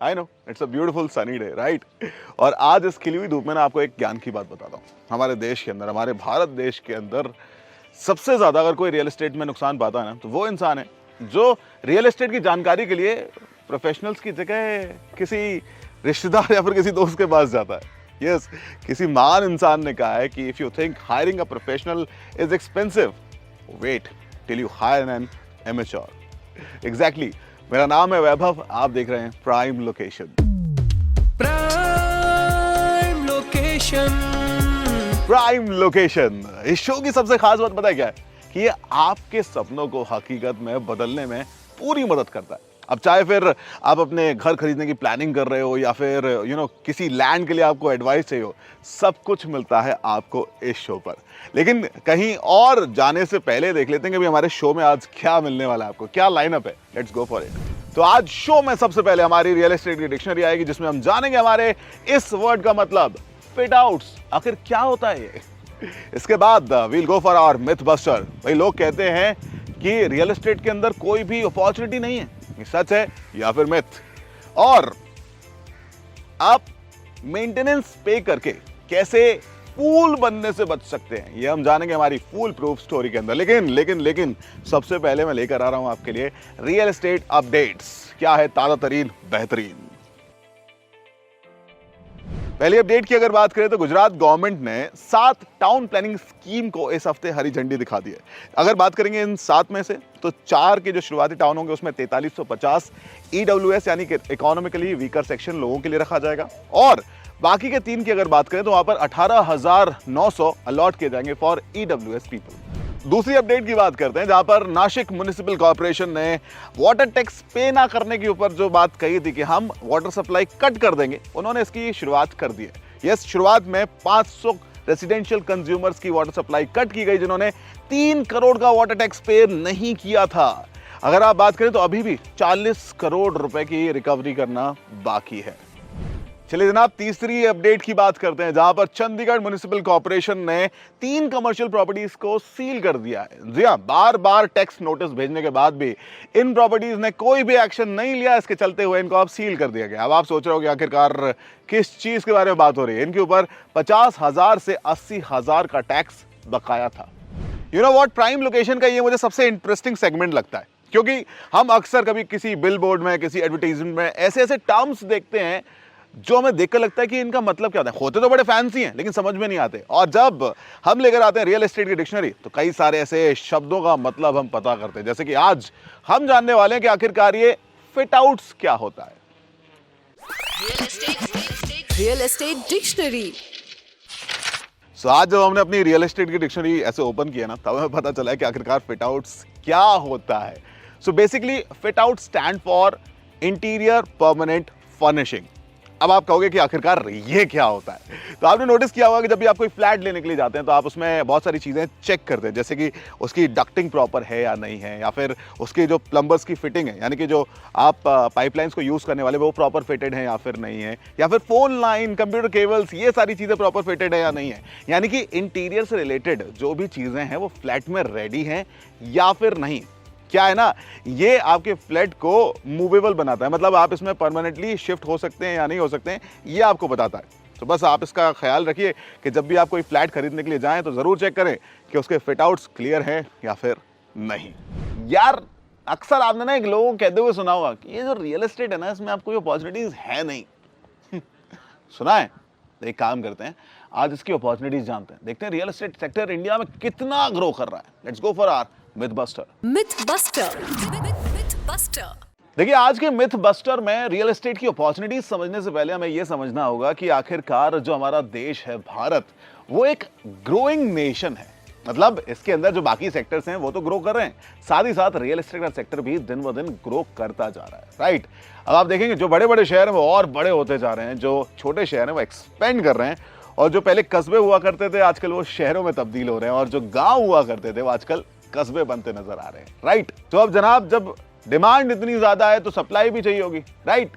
I know it's a beautiful sunny day right. और आज इस खिली हुई धूप में ना आपको एक ज्ञान की बात बताता हूँ। हमारे देश के अंदर, हमारे भारत देश के अंदर सबसे ज्यादा अगर कोई रियल एस्टेट में नुकसान पाता है ना, तो वो इंसान है जो रियल एस्टेट की जानकारी के लिए प्रोफेशनल्स की जगह किसी रिश्तेदार या फिर किसी दोस्त के पास जाता है। यस, किसी महान इंसान ने कहा है कि if you think hiring a professional is expensive, wait till you hire an amateur. Exactly. मेरा नाम है वैभव, आप देख रहे हैं prime location. Prime location. Prime location. इस शो की सबसे खास बात पता है क्या है? कि ये आपके सपनों को हकीकत में बदलने में पूरी मदद करता है। अब चाहे फिर आप अपने घर खरीदने की प्लानिंग कर रहे हो या फिर किसी लैंड के लिए आपको एडवाइस चाहिए हो, सब कुछ मिलता है आपको इस शो पर। लेकिन कहीं और जाने से पहले देख लेते हैं कि भी हमारे शो में आज क्या मिलने वाला है आपको, क्या लाइनअप है। Let's go for it. तो आज शो में सबसे पहले हमारी रियल एस्टेट की डिक्शनरी आएगी, जिसमें हम जानेंगे हमारे इस वर्ड का मतलब फिट आउट्स, आखिर क्या होता है ये। इसके बाद we'll go for our myth buster. भाई, लोग कहते हैं कि रियल एस्टेट के अंदर कोई भी अपॉर्चुनिटी नहीं है, ये सच है या फिर मिथ? और आप मेंटेनेंस पे करके कैसे फूल बनने से बच सकते हैं, ये हम जानेंगे हमारी फूल प्रूफ स्टोरी के अंदर। लेकिन सबसे पहले मैं लेकर आ रहा हूं आपके लिए रियल एस्टेट अपडेट्स। क्या है ताजा तरीन, बेहतरीन। पहली अपडेट की अगर बात करें तो गुजरात गवर्नमेंट ने 7 टाउन प्लानिंग स्कीम को इस हफ्ते हरी झंडी दिखा दी है। अगर बात करेंगे इन 7 में से, तो 4 के जो शुरुआती टाउन होंगे उसमें 4350 ईडब्ल्यूएस यानी कि इकोनॉमिकली वीकर सेक्शन लोगों के लिए रखा जाएगा, और बाकी के 3 की अगर बात करें तो वहां पर 18,900 अलॉट किए जाएंगे फॉर ईडब्ल्यूएस पीपल। दूसरी अपडेट की बात करते हैं, जहां पर नासिक म्युनिसिपल कॉर्पोरेशन ने वाटर टैक्स पे ना करने के ऊपर जो बात कही थी कि हम वाटर सप्लाई कट कर देंगे, उन्होंने इसकी शुरुआत कर दी है। यस, शुरुआत में 500 रेसिडेंशियल कंज्यूमर्स की वाटर सप्लाई कट की गई, जिन्होंने 3 करोड़ का वाटर टैक्स पे नहीं किया था। अगर आप बात करें तो अभी भी 40 करोड़ रुपए की रिकवरी करना बाकी है। चलिए जनाब, तीसरी अपडेट की बात करते हैं, जहां पर चंडीगढ़ म्युनिसिपल कॉर्पोरेशन ने 3 कमर्शियल प्रॉपर्टीज को सील कर दिया है। जी हां, बार बार टैक्स नोटिस भेजने के बाद भी इन प्रॉपर्टीज ने कोई भी एक्शन नहीं लिया, इसके चलते हुए इनको अब सील कर दिया गया। अब आप सोच रहे हो कि आखिरकार किस चीज के बारे में बात हो रही है। इनके ऊपर 50,000 से 80,000 का टैक्स बकाया था। You know what, prime location का ये मुझे सबसे इंटरेस्टिंग सेगमेंट लगता है, क्योंकि हम अक्सर कभी किसी बिल बोर्ड में, किसी एडवर्टाइजमेंट में ऐसे टर्म्स देखते हैं जो हमें देखकर लगता है कि इनका मतलब क्या होते तो बड़े फैंसी हैं, लेकिन समझ में नहीं आते। और जब हम लेकर आते हैं रियल एस्टेट की डिक्शनरी, तो कई सारे ऐसे शब्दों का मतलब हम पता करते हैं। जैसे कि आज हम जानने वाले हैं कि आखिरकार ये फिट आउट्स क्या होता है। Real estate dictionary. सो आज जब हमने अपनी रियल एस्टेट की डिक्शनरी ऐसे ओपन किया ना, तब हमें पता चला है कि आखिरकार फिट आउट्स क्या होता है। So basically fit out stand for interior permanent furnishing. अब आप कहोगे कि आखिरकार ये क्या होता है? तो आपने नोटिस किया होगा कि जब भी आप कोई फ्लैट लेने के लिए जाते हैं तो आप उसमें बहुत सारी चीज़ें चेक करते हैं, जैसे कि उसकी डक्टिंग प्रॉपर है या नहीं है, या फिर उसकी जो प्लम्बर्स की फिटिंग है, यानी कि जो आप पाइपलाइंस को यूज़ करने वाले वो प्रॉपर फिटेड है या फिर नहीं है, या फिर फोन लाइन, कंप्यूटर केबल्स, ये सारी चीज़ें प्रॉपर फिटेड है या नहीं है। यानी कि इंटीरियर से रिलेटेड जो भी चीज़ें हैं वो फ्लैट में रेडी हैं या फिर नहीं। क्या है ना, ये आपके फ्लैट को मूवेबल बनाता है, मतलब आप इसमें परमानेंटली शिफ्ट हो सकते हैं या नहीं हो सकते हैं, ये आपको बताता है। तो बस आप इसका ख्याल रखिए कि जब भी आप कोई फ्लैट खरीदने के लिए जाएं तो ज़रूर चेक करें कि उसके फिट आउट्स क्लियर हैं या फिर नहीं। यार, अक्सर आपने ना एक लोगों को कहते हुए सुना होगा कि ये जो रियल एस्टेट है ना, इसमें आपको कोई अपॉर्चुनिटीज़ है नहीं। सुना है? तो एक काम करते हैं, आज इसकी अपॉर्चुनिटीज़ जानते हैं, देखते हैं रियल एस्टेट सेक्टर इंडिया में कितना ग्रो कर रहा है। Let's go for our myth buster. Myth buster. देखिए, आज के मिथ बस्टर में रियल एस्टेट की अपॉर्चुनिटीज समझने से पहले हमें यह समझना होगा कि आखिरकार जो हमारा देश है भारत, वो एक ग्रोइंग नेशन है। मतलब इसके अंदर जो बाकी सेक्टर्स हैं वो तो ग्रो कर रहे हैं, साथ ही साथ रियल एस्टेट का सेक्टर भी दिन ब दिन ग्रो करता जा रहा है, राइट। अब आप देखेंगे जो बड़े बड़े शहर हैं वो और बड़े होते जा रहे हैं, जो छोटे शहर हैं वो एक्सपेंड कर रहे हैं, और जो पहले कस्बे हुआ करते थे आजकल वो शहरों में तब्दील हो रहे हैं, और जो गाँव हुआ करते थे वो आजकल कस्बे बनते नजर आ रहे हैं, राइट। तो अब जनाब, जब डिमांड इतनी ज्यादा है तो सप्लाई भी चाहिए होगी, राइट?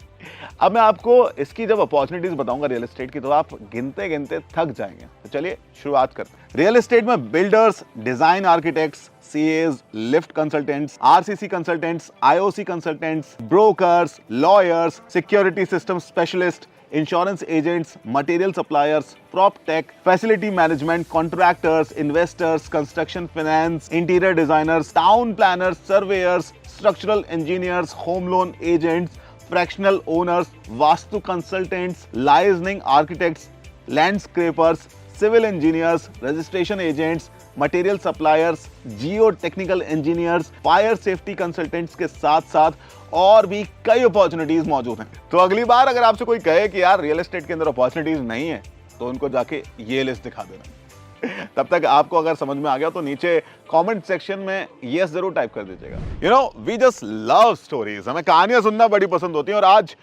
अब मैं आपको इसकी जब अपॉर्चुनिटीज बताऊंगा रियल एस्टेट की तो आप गिनते गिनते थक जाएंगे। तो चलिए शुरुआत करते हैं। रियल एस्टेट में builders, design architects, CAs, lift consultants, RCC consultants, IOC consultants, brokers, lawyers, security system specialist, insurance agents, material suppliers, prop tech, facility management, contractors, investors, construction finance, interior designers, town planners, surveyors, structural engineers, home loan agents, fractional owners, vastu consultants, liaisoning architects, landscapers, civil engineers, registration agents, material suppliers, geo technical engineers, fire safety consultants के साथ साथ और भी कई opportunities मौजूद हैं। तो अगली बार अगर आपसे कोई कहे कि यार रियल एस्टेट के अंदर अपॉर्चुनिटीज नहीं है तो उनको जाके ये लिस्ट दिखा देना। तब तक आपको अगर समझ में आ गया तो नीचे कमेंट सेक्शन में यस जरूर टाइप कर दीजिएगा। You know we just love stories, हमें कहानियां सुनना बड़ी पसंद होती हैं और आज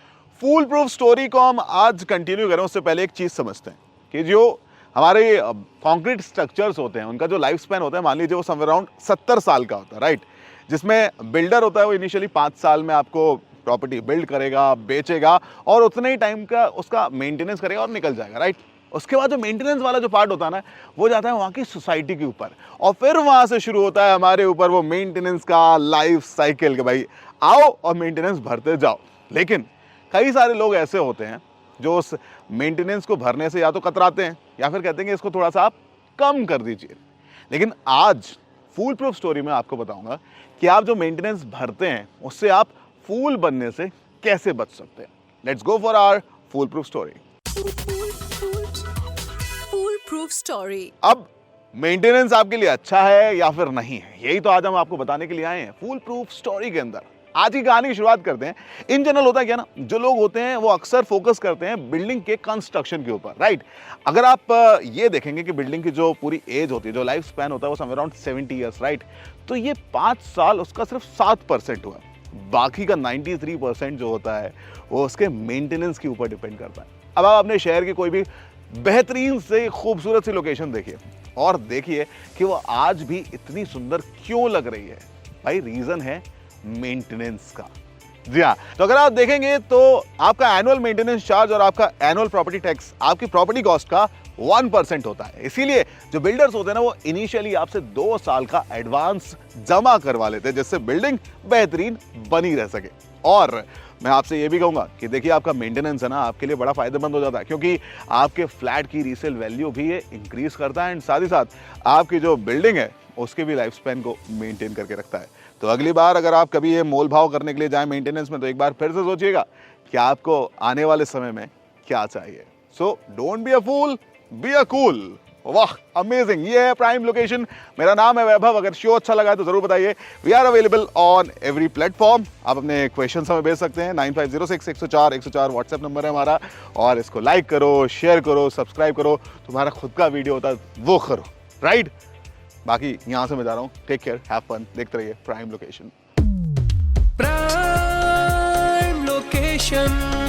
फूल प्रूफ स्टोरी को हम आज कंटिन्यू करें उससे पहले एक चीज समझते हैं कि जो हमारे कंक्रीट स्ट्रक्चर्स होते हैं उनका जो लाइफ स्पैन होता है, मान लीजिए वो समवेयर अराउंड 70 साल का होता है, राइट? जिसमें बिल्डर होता है वो इनिशियली 5 साल में आपको प्रॉपर्टी बिल्ड करेगा, बेचेगा और उतने ही टाइम का उसका मेंटेनेंस करेगा और निकल जाएगा, राइट? उसके बाद जो मेंटेनेंस वाला जो पार्ट होता है ना वो जाता है वहाँ की सोसाइटी के ऊपर और फिर वहाँ से शुरू होता है हमारे ऊपर वो मेंटेनेंस का लाइफ साइकिल के भाई आओ और मेंटेनेंस भरते जाओ। लेकिन कई सारे लोग ऐसे होते हैं जो उस मेंटेनेंस को भरने से या तो कतराते हैं या फिर कहते हैं कि इसको थोड़ा सा आप कम कर दीजिए। लेकिन आज फूल प्रूफ स्टोरी में आपको बताऊंगा कि आप जो मेंटेनेंस भरते हैं उससे आप फूल बनने से कैसे बच सकते हैं। Let's go for our foolproof story. Foolproof story. अब मेंटेनेंस आपके लिए अच्छा है या फिर नहीं है, यही तो आज हम आपको बताने के लिए आए हैं फूल प्रूफ स्टोरी के अंदर। आज की कहानी की शुरुआत करते हैं। इन जनरल होता है क्या ना, जो लोग होते हैं वो अक्सर फोकस करते हैं बिल्डिंग के कंस्ट्रक्शन के ऊपर, राइट? अगर आप ये देखेंगे कि बिल्डिंग की जो पूरी एज होती है, जो लाइफ स्पैन होता है वो समवेयर अराउंड 70 ईयर्स, राइट? तो ये 5 साल उसका सिर्फ 7% हुआ, बाकी का 93% जो होता है वो उसके मेंटेनेंस के ऊपर डिपेंड करता है। अब आप अपने शहर की कोई भी बेहतरीन से खूबसूरत सी लोकेशन देखिए और देखिए कि वो आज भी इतनी सुंदर क्यों लग रही है। भाई रीजन है मेंटेनेंस का। जी हाँ, तो अगर आप देखेंगे तो आपका एनुअल मेंटेनेंस चार्ज और आपका एनुअल प्रॉपर्टी टैक्स आपकी प्रॉपर्टी कॉस्ट का 1% होता है। इसीलिए जो बिल्डर्स होते हैं ना वो इनिशियली आपसे 2 साल का एडवांस जमा करवा लेते हैं जिससे बिल्डिंग बेहतरीन बनी रह सके। और मैं आपसे ये भी कहूंगा कि देखिए आपका मेंटेनेंस है ना आपके लिए बड़ा फायदेमंद हो जाता है क्योंकि आपके फ्लैट की रीसेल वैल्यू भी ये इंक्रीज करता है एंड साथ ही साथ आपकी जो बिल्डिंग है उसके भी लाइफ स्पैन को मेंटेन करके रखता है। तो अगली बार अगर आप कभी ये मोल भाव करने के लिए जाएं मेंटेनेंस में तो एक बार फिर से सोचिएगा कि आपको आने वाले समय में क्या चाहिए। So don't be a fool, be a cool. वाह अमेजिंग, ये है प्राइम लोकेशन। मेरा नाम है वैभव। अगर शो अच्छा लगा है तो जरूर बताइए। We are available on every platform. आप अपने क्वेश्चन हमें भेज सकते हैं। 9506-104-104 व्हाट्सएप नंबर है हमारा। और इसको लाइक करो, शेयर करो, सब्सक्राइब करो। तुम्हारा खुद का वीडियो होता है वो करो, राइट? बाकी यहां से मैं जा रहा हूं। टेक केयर, हैव फन, देखते रहिए प्राइम लोकेशन। Prime location.